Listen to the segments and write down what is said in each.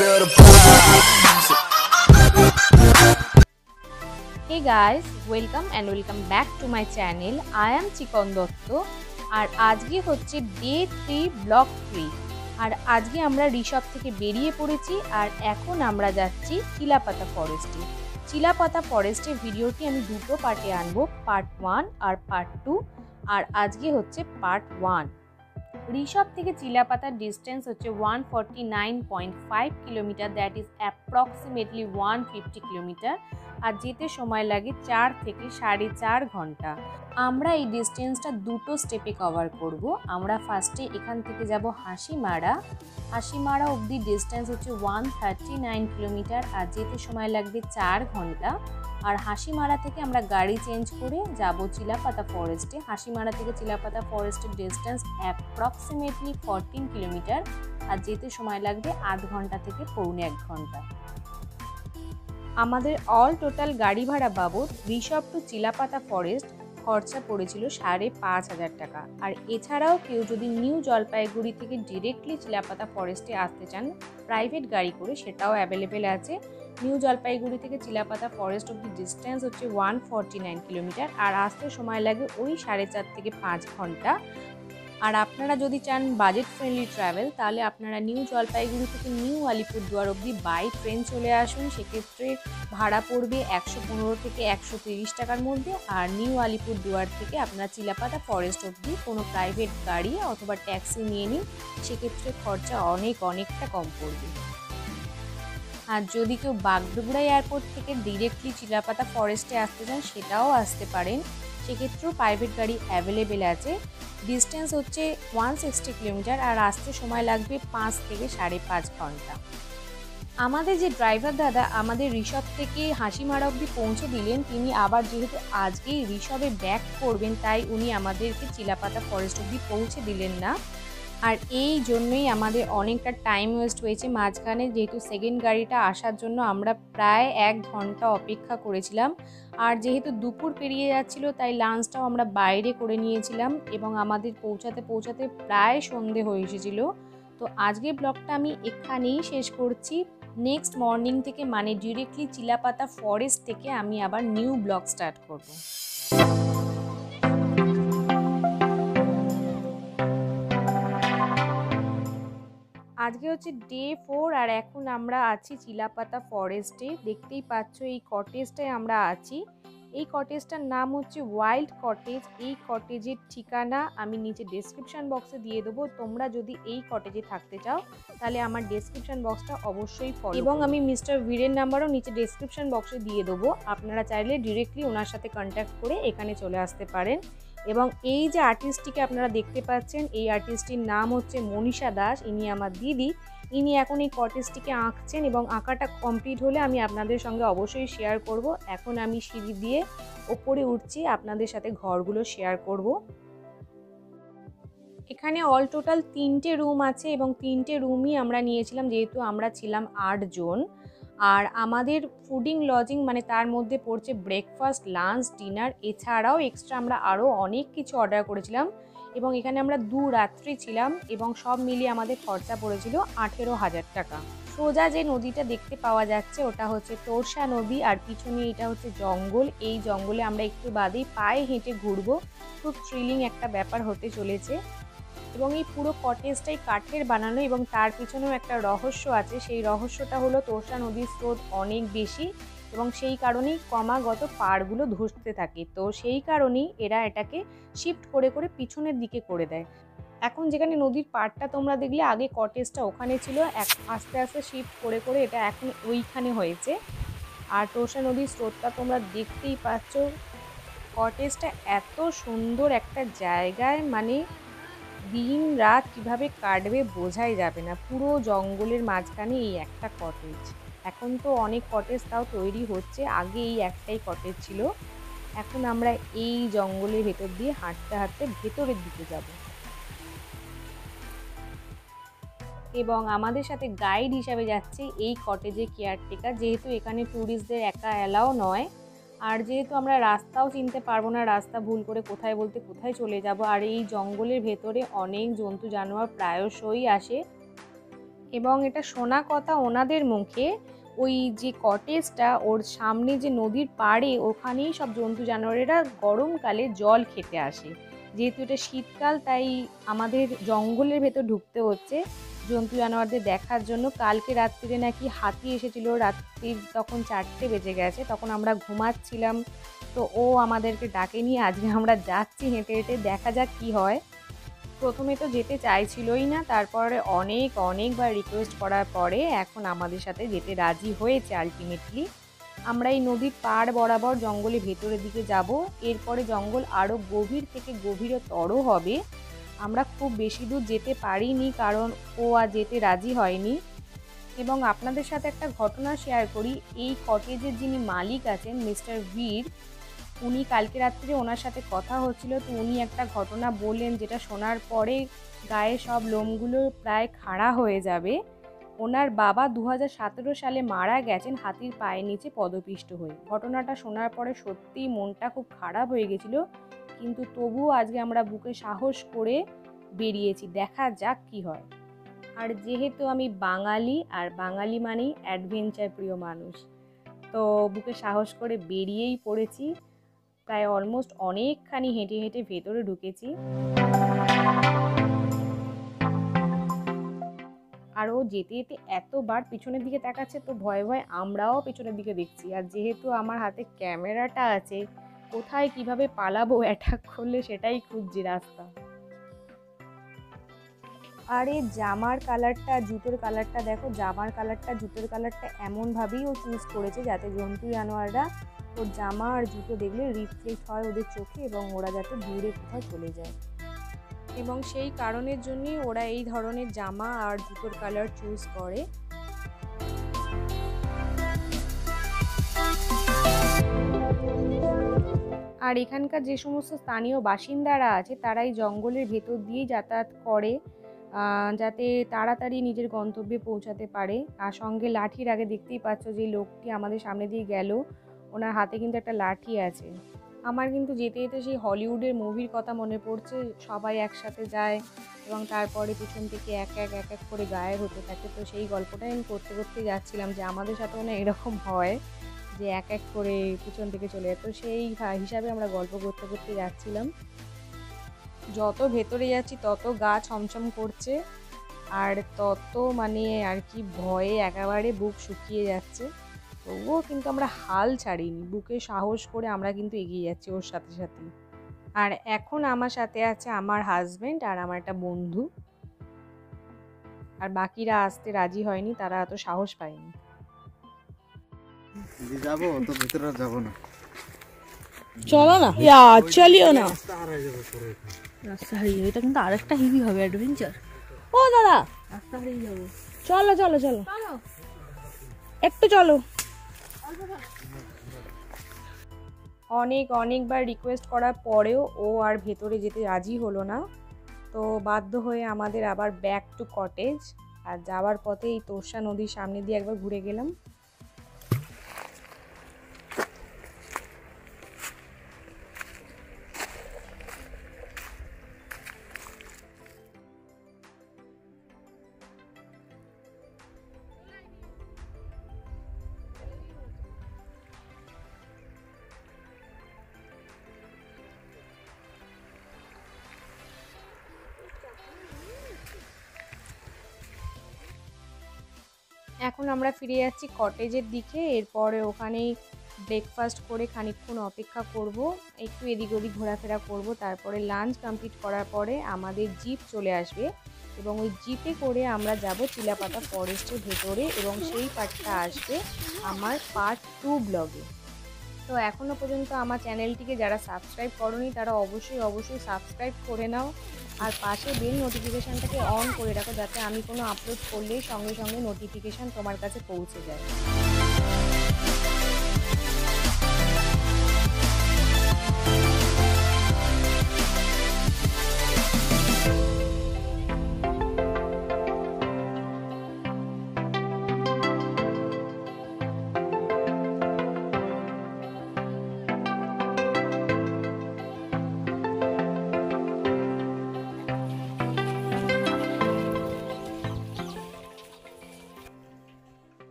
feel the vibes. Hey guys, welcome and welcome back to my channel. I am চিকন দত্ত আর আজকে হচ্ছে day 3 blog 3 আর আজকে আমরা resort থেকে বেরিয়ে পড়েছি আর এখন আমরা যাচ্ছি চিলাপাতা ফরেস্টে। চিলাপাতা ফরেস্টের ভিডিওটি আমি দুটো পার্টে আনবো, পার্ট 1 আর পার্ট 2। আর আজকে হচ্ছে পার্ট 1। রিসর্ট থেকে চিলাপাতার ডিস্টেন্স হচ্ছে 149.5 kilometre, that is approximately 150 kilometre. আর যেতে সময় লাগে 4 থেকে 4.5 ঘন্টা। আমরা এই ডিস্টেন্সটা দুটো স্টেপে কভার করব। আমরা ফার্স্টে এখান থেকে যাব হাসিমারা। হাসিমারা অবধি ডিস্টেন্স হচ্ছে 139 কিলোমিটার আর যেতে সময় লাগবে 4 ঘন্টা। আর হাসিমারা থেকে আমরা গাড়ি চেঞ্জ করে যাব চিলাপাতা ফরেস্টে। হাসিমারা থেকে চিলাপাতা ফরেস্টের ডিস্টেন্স অ্যাপ্রক্সিমেটলি 14 কিলোমিটার আর যেতে সময় লাগবে আধ ঘন্টা থেকে পৌনে 1 ঘন্টা। আমাদের অল টোটাল গাড়ি ভাড়া বাবদ রিসর্ট টু চিলাপাতা ফরেস্ট খরচা পড়েছিল 5,500 টাকা। আর এছাড়াও কেউ যদি নিউ জলপাইগুড়ি থেকে ডিরেক্টলি চিলাপাতা ফরেস্টে আসতে চান প্রাইভেট গাড়ি করে, সেটাও অ্যাভেলেবেল আছে। নিউ জলপাইগুড়ি থেকে চিলাপাতা ফরেস্ট অব্দি ডিস্টেন্স হচ্ছে 149 কিলোমিটার আর আসতে সময় লাগে ওই 4.5 থেকে 5 ঘন্টা। আর আপনারা যদি চান বাজেট ফ্রেন্ডলি ট্রাভেল, তাহলে আপনারা নিউ জলপাইগুড়ি থেকে নিউ আলিপুরদুয়ার অবধি বাই ট্রেন চলে আসুন। সেক্ষেত্রে ভাড়া পড়বে 115 থেকে 130 টাকার মধ্যে। আর নিউ আলিপুরদুয়ার থেকে আপনারা চিলাপাতা ফরেস্ট অবধি কোনো প্রাইভেট গাড়ি অথবা ট্যাক্সি নিয়ে নিন, সেক্ষেত্রে খরচা অনেকটা কম পড়বে। আর যদি কেউ বাগডোগরা এয়ারপোর্ট থেকে ডিরেক্টলি চিলাপাতা ফরেস্টে আসতে চান সেটাও আসতে পারেন, সেক্ষেত্রেও প্রাইভেট গাড়ি অ্যাভেলেবেল আছে। ডিস্টেন্স হচ্ছে 160 কিলোমিটার আর আসতে সময় লাগবে 5 থেকে 5.5 ঘন্টা। আমাদের যে ড্রাইভার দাদা আমাদের রিসর্ট থেকে হাসিমারা অবধি পৌঁছে দিলেন, তিনি আবার যেহেতু আজকেই রিসর্টে ব্যাক করবেন তাই উনি আমাদেরকে চিলাপাতা ফরেস্ট অবধি পৌঁছে দিলেন না। আর এই জন্যই আমাদের অনেকটা টাইম ওয়েস্ট হয়েছে মাঝখানে, যেহেতু সেকেন্ড গাড়িটা আসার জন্য আমরা প্রায় 1 ঘন্টা অপেক্ষা করেছিলাম। আর যেহেতু দুপুর পেরিয়ে যাচ্ছিল তাই লাঞ্চটাও আমরা বাইরে করে নিয়েছিলাম এবং আমাদের পৌঁছাতে প্রায় সন্ধে হয়ে এসেছিল। তো আজকের ব্লগটা আমি এখানেই শেষ করছি। নেক্সট মর্নিং থেকে মানে ডিরেক্টলি চিলাপাতা ফরেস্ট থেকে আমি আবার নিউ ব্লগ স্টার্ট করব। আজকে হচ্ছে ডে 4 আর এখন আমরা আছি চিলাপাতা ফরেস্টে। দেখতেই পাচ্ছ এই কটেজটায় আমরা আছি। এই কটেজটার নাম হচ্ছে ওয়াইল্ড কটেজ। এই কটেজের ঠিকানা আমি নিচে ডেসক্রিপশন বক্সে দিয়ে দেবো। তোমরা যদি এই কটেজে থাকতে চাও তাহলে আমার ডেসক্রিপশন বক্সটা অবশ্যই ফলো, এবং আমি মিস্টার বীরের নাম্বারও নিচে ডেসক্রিপশন বক্সে দিয়ে দেবো। আপনারা চাইলে ডিরেক্টলি ওনার সাথে কন্ট্যাক্ট করে এখানে চলে আসতে পারেন। এবং এই যে আর্টিস্টটিকে আপনারা দেখতে পাচ্ছেন, এই আর্টিস্টটির নাম হচ্ছে মনীষা দাস। ইনি আমার দিদি। ইনি এখন এই কটেজটিকে আঁকছেন এবং আঁকাটা কমপ্লিট হলে আমি আপনাদের সঙ্গে অবশ্যই শেয়ার করব। এখন আমি সিঁড়ি দিয়ে ওপরে উঠছি, আপনাদের সাথে ঘরগুলো শেয়ার করব। এখানে অল টোটাল 3টে রুম আছে এবং 3টে রুমই আমরা নিয়েছিলাম, যেহেতু আমরা ছিলাম 8 জন। আর আমাদের ফুডিং লজিং মানে তার মধ্যে পড়ছে ব্রেকফাস্ট, লাঞ্চ, ডিনার, এছাড়াও এক্সট্রা আমরা আরও অনেক কিছু অর্ডার করেছিলাম এবং এখানে আমরা 2 রাত্রি ছিলাম এবং সব মিলিয়ে আমাদের খরচা পড়েছিল 18,000 টাকা। সোজা যে নদীটা দেখতে পাওয়া যাচ্ছে ওটা হচ্ছে তোরসা নদী আর পিছনে এটা হচ্ছে জঙ্গল। এই জঙ্গলে আমরা একটু বাদেই পায়ে হেঁটে ঘুরবো। খুব থ্রিলিং একটা ব্যাপার হতে চলেছে। এবং এই পুরো কটেজটাই কাঠের বানানো এবং তার পিছনেও একটা রহস্য আছে। সেই রহস্যটা হলো তোরসা নদীর স্রোত অনেক বেশি এবং সেই কারণেই ক্রমাগত পাড়গুলো ধসতে থাকে। তো সেই কারণেই এরা এটাকে শিফট করে পিছনের দিকে করে দেয়। এখন যেখানে নদীর পাড়টা তোমরা দেখলে, আগে কটেজটা ওখানে ছিল, আস্তে আস্তে শিফট করে এটা এখন ওইখানে হয়েছে। আর তোরসা নদীর স্রোতটা তোমরা দেখতেই পাচ্ছ। কটেজটা এত সুন্দর একটা জায়গায়, মানে দিন রাত কিভাবে কাটবে বোঝাই যাবে না। পুরো জঙ্গলের মাঝখানে এই একটা কটেজ। এখন তো অনেক কটেজ তাও তৈরি হচ্ছে, আগে এই একটাই কটেজ ছিল। এখন আমরা এই জঙ্গলের ভেতর দিয়ে হাঁটতে হাঁটতে ভেতরের দিকে যাব এবং আমাদের সাথে গাইড হিসাবে যাচ্ছে এই কটেজের কেয়ারটেকার, যেহেতু এখানে ট্যুরিস্টদের একা অ্যালাও নয়। আর যেহেতু আমরা রাস্তাও চিনতে পারবো না, রাস্তা ভুল করে কোথায় বলতে কোথায় চলে যাব। আর এই জঙ্গলের ভেতরে অনেক জন্তু জানোয়ার প্রায়শই আসে। এবং এটা শোনা কথা ওনাদের মুখে, ওই যে কটেজটা ওর সামনে যে নদীর পাড়ে, ওখানেই সব জন্তু জানোয়ারেরা গরমকালে জল খেতে আসে। যেহেতু এটা শীতকাল, তাই আমাদের জঙ্গলের ভেতর ঢুকতে হচ্ছে জন্তু জানোয়ারদের দেখার জন্য। কালকে রাত্রিরে নাকি হাতি এসেছিল, রাত্রির তখন 4টে বেজে গেছে, তখন আমরা ঘুমাচ্ছিলাম। তো ও আমাদেরকে ডাকেনি, আজকে আমরা যাচ্ছি হেঁটে হেঁটে, দেখা যাক কি হয়। প্রথমে তো যেতে চাইছিলই না, তারপরে অনেকবার রিকোয়েস্ট করার পরে এখন আমাদের সাথে যেতে রাজি হয়েছে আলটিমেটলি। আমরা এই নদীর পাড় বরাবর জঙ্গলের ভেতরের দিকে যাব। এরপরে জঙ্গল আরও গভীর থেকে গভীরতর হবে। আমরা খুব বেশি দূর যেতে পারিনি, কারণ ও আর যেতে রাজি হয়নি। এবং আপনাদের সাথে একটা ঘটনা শেয়ার করি। এই কটেজের যিনি মালিক আছেন, মিস্টার বীর, উনি কালকে রাত্রে ওনার সাথে কথা হচ্ছিল, তো উনি একটা ঘটনা বললেন যেটা শোনার পরে গায়ে সব লোমগুলো প্রায় খাড়া হয়ে যাবে। ওনার বাবা 2017 সালে মারা গেছেন হাতির পায়ের নিচে পদপিষ্ট হয়ে। ঘটনাটা শোনার পরে সত্যিই মনটা খুব খারাপ হয়ে গেছিল, কিন্তু তবুও আজকে আমরা বুকে সাহস করে বেরিয়েছি, দেখা যাক কি হয়। আর যেহেতু আমি বাঙালি, আর বাঙালি মানেই অ্যাডভেঞ্চার প্রিয় মানুষ, তো বুকে সাহস করে বেরিয়েই পড়েছি। প্রায় অলমোস্ট অনেকখানি হেঁটে হেঁটে ভেতরে ঢুকেছি। আর ও যেতে যেতে এতবার পিছনের দিকে তাকাচ্ছে, তো ভয়ে ভয়ে আমরাও পেছনের দিকে দেখছি। আর যেহেতু আমার হাতে ক্যামেরাটা আছে, কোথায় কিভাবে পালাবো অ্যাটাক করলে সেটাই খুঁজছি রাস্তা। আর এই জামার কালারটা, জুতোর কালারটা দেখো, জামার কালারটা জুতোর কালারটা এমনভাবেই ও চুজ করেছে যাতে জন্তু জানোয়াররা ওর জামা আর জুতো দেখলে রিফ্লেক্ট হয় ওদের চোখে, এবং ওরা যাতে দূরে কোথাও চলে যায়। এবং সেই কারণের জন্যই ওরা এই ধরনের জামা আর জুতোর কালার চুজ করে। আর এখানকার যে সমস্ত স্থানীয় বাসিন্দারা আছে, তারা এই জঙ্গলের ভেতর দিয়েই যাতায়াত করে, যাতে তাড়াতাড়ি নিজের গন্তব্যে পৌঁছাতে পারে। আর সঙ্গে লাঠির, আগে দেখতেই পাচ্ছ যে লোকটি আমাদের সামনে দিয়ে গেল, ওনার হাতে কিন্তু একটা লাঠি আছে। আমার কিন্তু যেতে যেতে সেই হলিউডের মুভির কথা মনে পড়ছে, সবাই একসাথে যায় এবং তারপরে পিছন থেকে এক এক করে গায়েব হতে থাকে। তো সেই গল্পটাই আমি করতে করতে যাচ্ছিলাম যে আমাদের সাথেও না এরকম হয় যে এক এক করে পিছন থেকে চলে যায়। তো সেই হিসাবে আমরা গল্প করতে করতে যাচ্ছিলাম। যত ভেতরে যাচ্ছি তত গা ছমছম করছে, আর তত মানে আর কি ভয়ে একেবারে বুক শুকিয়ে যাচ্ছে। তবুও কিন্তু আমরা হাল ছাড়িনি, বুকে সাহস করে আমরা কিন্তু এগিয়ে যাচ্ছি ওর সাথে সাথে। আর এখন আমার সাথে আছে আমার হাজবেন্ড আর আমার একটা বন্ধু, আর বাকিরা আসতে রাজি হয়নি, তারা এত সাহস পায়নি। যাবো তো ভিতরে যাবো না, চলো না, চলিও না, রাস্তা হারিয়ে যাবে। এটা কিন্তু আরেকটা হেভি হবে অ্যাডভেঞ্চার। ও দাদা, রাস্তা হারিয়ে যাবো। চলো চলো চলো, একটু চলো। অনেকবার রিকোয়েস্ট করার পরেও ও আর ভেতরে যেতে রাজি হলো না। তো বাধ্য হয়ে আমাদের আবার ব্যাক টু কটেজ। আর যাওয়ার পথে এই তোর্ষা নদীর সামনে দিয়ে একবার ঘুরে গেলাম। এখন আমরা ফিরে যাচ্ছি কটেজের দিকে। এরপরে ওখানেই ব্রেকফাস্ট করে খানিকক্ষণ অপেক্ষা করব, একটু এদিক ওদিক ঘোরাফেরা করব। তারপরে লাঞ্চ কমপ্লিট করার পরে আমাদের জিপ চলে আসবে, এবং ওই জিপে করে আমরা যাব চিলাপাতা ফরেস্টের ভেতরে, এবং সেই পার্টটা আসবে আমার পার্ট 2 ব্লগে। তো এখনও পর্যন্ত আমার চ্যানেলটিকে যারা সাবস্ক্রাইব করোনি তারা অবশ্যই সাবস্ক্রাইব করে নাও, আর পাশে বেল নোটিফিকেশানটাকে অন করে রাখো, যাতে আমি কোনো আপলোড করলেই সঙ্গে সঙ্গে নোটিফিকেশান তোমার কাছে পৌঁছে যায়।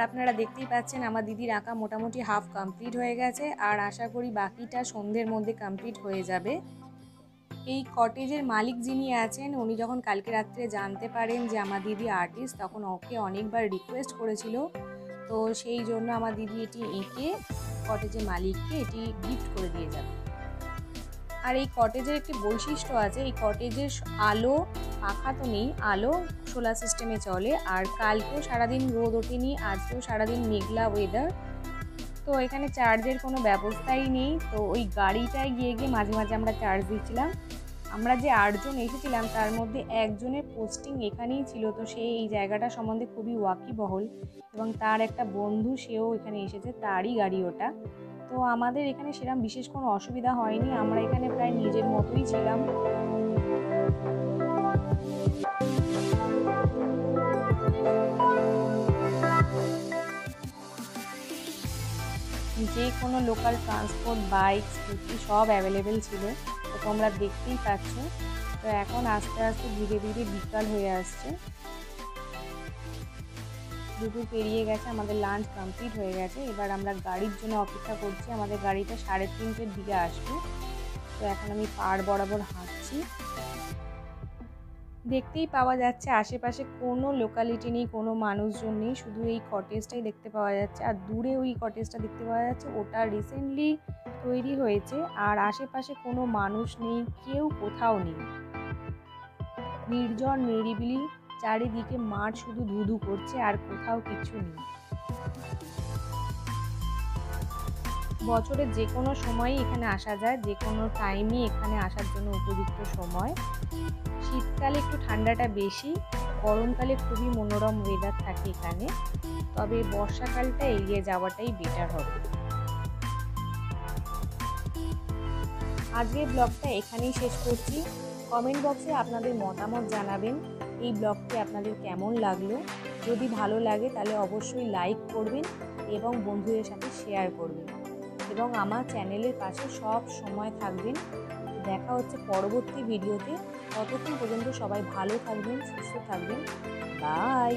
আপনারা দেখতেই পাচ্ছেন আমার দিদির আঁকা মোটামুটি হাফ কমপ্লিট হয়ে গেছে, আর আশা করি বাকিটা সন্ধ্যের মধ্যে কমপ্লিট হয়ে যাবে। এই কটেজের মালিক যিনি আছেন উনি যখন কালকে রাত্রে জানতে পারেন যে আমার দিদি আর্টিস্ট, তখন ওকে অনেকবার রিকোয়েস্ট করেছিল, তো সেই জন্য আমার দিদি এটি এঁকে কটেজের মালিককে এটি গিফট করে দিয়ে যাবে। আর এই কটেজের একটি বৈশিষ্ট্য আছে, এই কটেজের আলো, পাখা তো নেই, আলো সোলার সিস্টেমে চলে। আর কালকেও সারাদিন রোদ ওঠেনি, আজকেও সারাদিন মেঘলা ওয়েদার, তো এখানে চার্জের কোনো ব্যবস্থাই নেই। তো ওই গাড়িটায় গিয়ে গিয়ে মাঝে মাঝে আমরা চার্জ দিচ্ছিলাম। আমরা যে 8 জন এসেছিলাম তার মধ্যে একজনের পোস্টিং এখানেই ছিল, তো সে এই জায়গাটা সম্বন্ধে খুবই ওয়াকিবহল, এবং তার একটা বন্ধু সেও এখানে এসেছে, তারই গাড়ি ওটা। তো আমাদের এখানে সেরকম বিশেষ কোনো অসুবিধা হয়নি, আমরা এখানে প্রায় নিজের মতোই ছিলাম। যে কোনো লোকাল ট্রান্সপোর্ট, বাইক, স্কুটি সব অ্যাভেলেবেল ছিল, তো তোমরা দেখতেই পাচ্ছ। তো এখন আস্তে আস্তে ধীরে ধীরে বিকাল হয়ে আসছে, দুপুর পেরিয়ে গেছে, আমাদের লাঞ্চ কমপ্লিট হয়ে গেছে। এবার আমরা গাড়ির জন্য অপেক্ষা করছি, আমাদের গাড়িটা 3:30-এর দিকে আসবে। তো এখন আমি পাড় বরাবর হাঁটছি, দেখতেই পাওয়া যাচ্ছে আশেপাশে কোনো লোকালিটি নেই, কোনো মানুষজন নেই, শুধু এই কটেজটাই দেখতে পাওয়া যাচ্ছে। আর দূরে ওই কটেজটা দেখতে পাওয়া যাচ্ছে, ওটা রিসেন্টলি তৈরি হয়েছে। আর আশেপাশে কোনো মানুষ নেই, কেউ কোথাও নেই, নির্জন নিরিবিলি, চারিদিকে মাঠ শুধু ধুধু করছে, আর কোথাও কিছু নেই। বছরের যে কোনো সময়ই এখানে আসা যায়, যে কোনো টাইমই এখানে আসার জন্য উপযুক্ত সময়। শীতকালে একটু ঠান্ডাটা বেশি, গরমকালে খুবই মনোরম ওয়েদার থাকে এখানে, তবে বর্ষাকালটা এড়িয়ে যাওয়াটাই বেটার হবে। আজকের ব্লগটা এখানেই শেষ করছি। কমেন্ট বক্সে আপনাদের মতামত জানাবেন, এই ব্লগটি আপনাদের কেমন লাগলো। যদি ভালো লাগে তাহলে অবশ্যই লাইক করবেন এবং বন্ধুদের সাথে শেয়ার করবেন, এবং আমার চ্যানেলের পাশে সব সময় থাকবেন। দেখা হচ্ছে পরবর্তী ভিডিওতে, ততক্ষণ পর্যন্ত সবাই ভালো থাকবেন, সুস্থ থাকবেন, বাই।